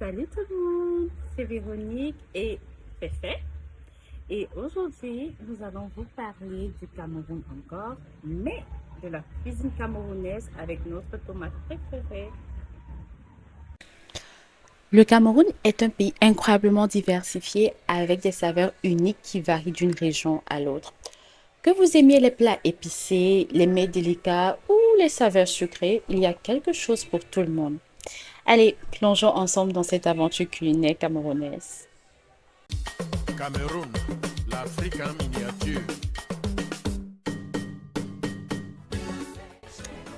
Salut tout le monde, c'est Véronique et Féfé. Et aujourd'hui, nous allons vous parler du Cameroun encore, mais de la cuisine camerounaise avec notre tomate préférée. Le Cameroun est un pays incroyablement diversifié avec des saveurs uniques qui varient d'une région à l'autre. Que vous aimiez les plats épicés, les mets délicats ou les saveurs sucrées, il y a quelque chose pour tout le monde. Allez, plongeons ensemble dans cette aventure culinaire camerounaise. Cameroun, l'Afrique en miniature.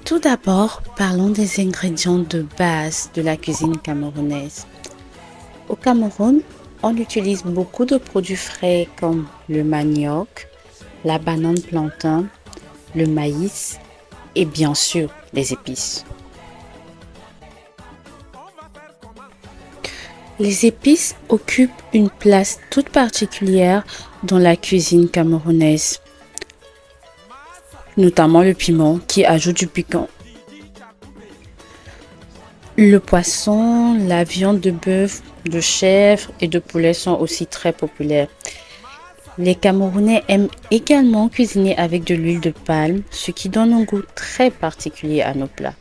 Tout d'abord, parlons des ingrédients de base de la cuisine camerounaise. Au Cameroun, on utilise beaucoup de produits frais comme le manioc, la banane plantain, le maïs et bien sûr les épices. Les épices occupent une place toute particulière dans la cuisine camerounaise, notamment le piment qui ajoute du piquant. Le poisson, la viande de bœuf, de chèvre et de poulet sont aussi très populaires. Les Camerounais aiment également cuisiner avec de l'huile de palme, ce qui donne un goût très particulier à nos plats.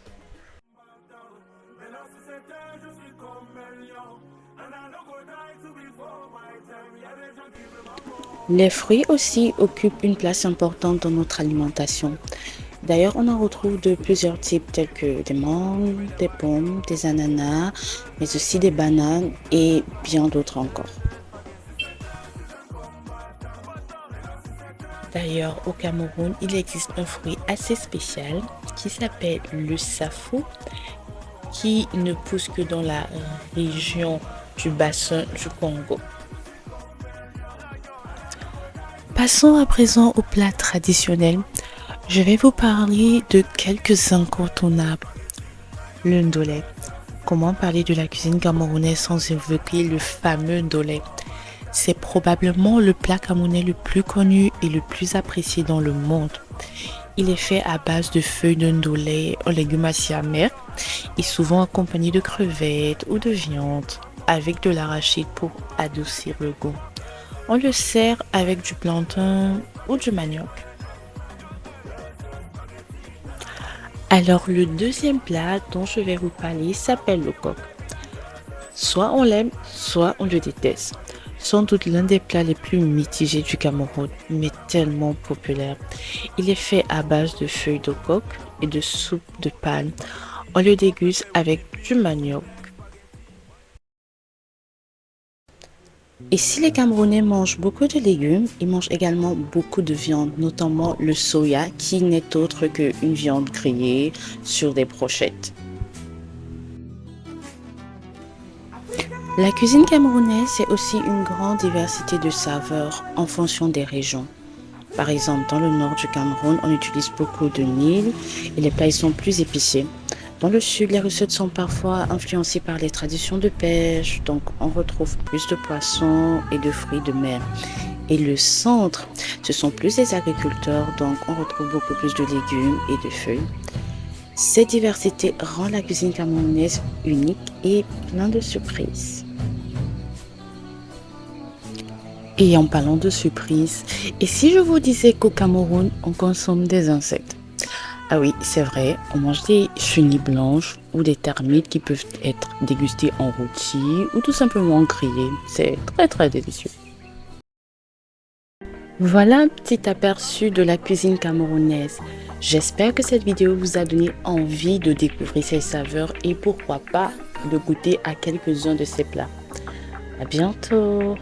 Les fruits aussi occupent une place importante dans notre alimentation. D'ailleurs, on en retrouve de plusieurs types tels que des mangues, des pommes, des ananas, mais aussi des bananes et bien d'autres encore. D'ailleurs, au Cameroun, il existe un fruit assez spécial qui s'appelle le safou, qui ne pousse que dans la région du bassin du Congo. Passons à présent au plat traditionnel. Je vais vous parler de quelques incontournables. Le ndolé. Comment parler de la cuisine camerounaise sans évoquer le fameux ndolé? C'est probablement le plat camerounais le plus connu et le plus apprécié dans le monde. Il est fait à base de feuilles de ndolé aux légumes assez amers et souvent accompagné de crevettes ou de viande avec de l'arachide pour adoucir le goût. On le sert avec du plantain ou du manioc. Alors le deuxième plat dont je vais vous parler s'appelle le coq. Soit on l'aime, soit on le déteste. Sans doute l'un des plats les plus mitigés du Cameroun, mais tellement populaire. Il est fait à base de feuilles de coq et de soupe de palme. On le déguste avec du manioc. Et si les Camerounais mangent beaucoup de légumes, ils mangent également beaucoup de viande, notamment le soya, qui n'est autre qu'une viande grillée sur des brochettes. La cuisine camerounaise, c'est aussi une grande diversité de saveurs en fonction des régions. Par exemple, dans le nord du Cameroun, on utilise beaucoup de Nil et les plats y sont plus épicés. Dans le sud, les recettes sont parfois influencées par les traditions de pêche, donc on retrouve plus de poissons et de fruits de mer. Et le centre, ce sont plus des agriculteurs, donc on retrouve beaucoup plus de légumes et de feuilles. Cette diversité rend la cuisine camerounaise unique et plein de surprises. Et en parlant de surprises, et si je vous disais qu'au Cameroun, on consomme des insectes? Ah oui, c'est vrai, on mange des chenilles blanches ou des termites qui peuvent être dégustés en rôti ou tout simplement grillés. C'est très très délicieux. Voilà un petit aperçu de la cuisine camerounaise. J'espère que cette vidéo vous a donné envie de découvrir ses saveurs et pourquoi pas de goûter à quelques-uns de ces plats. À bientôt!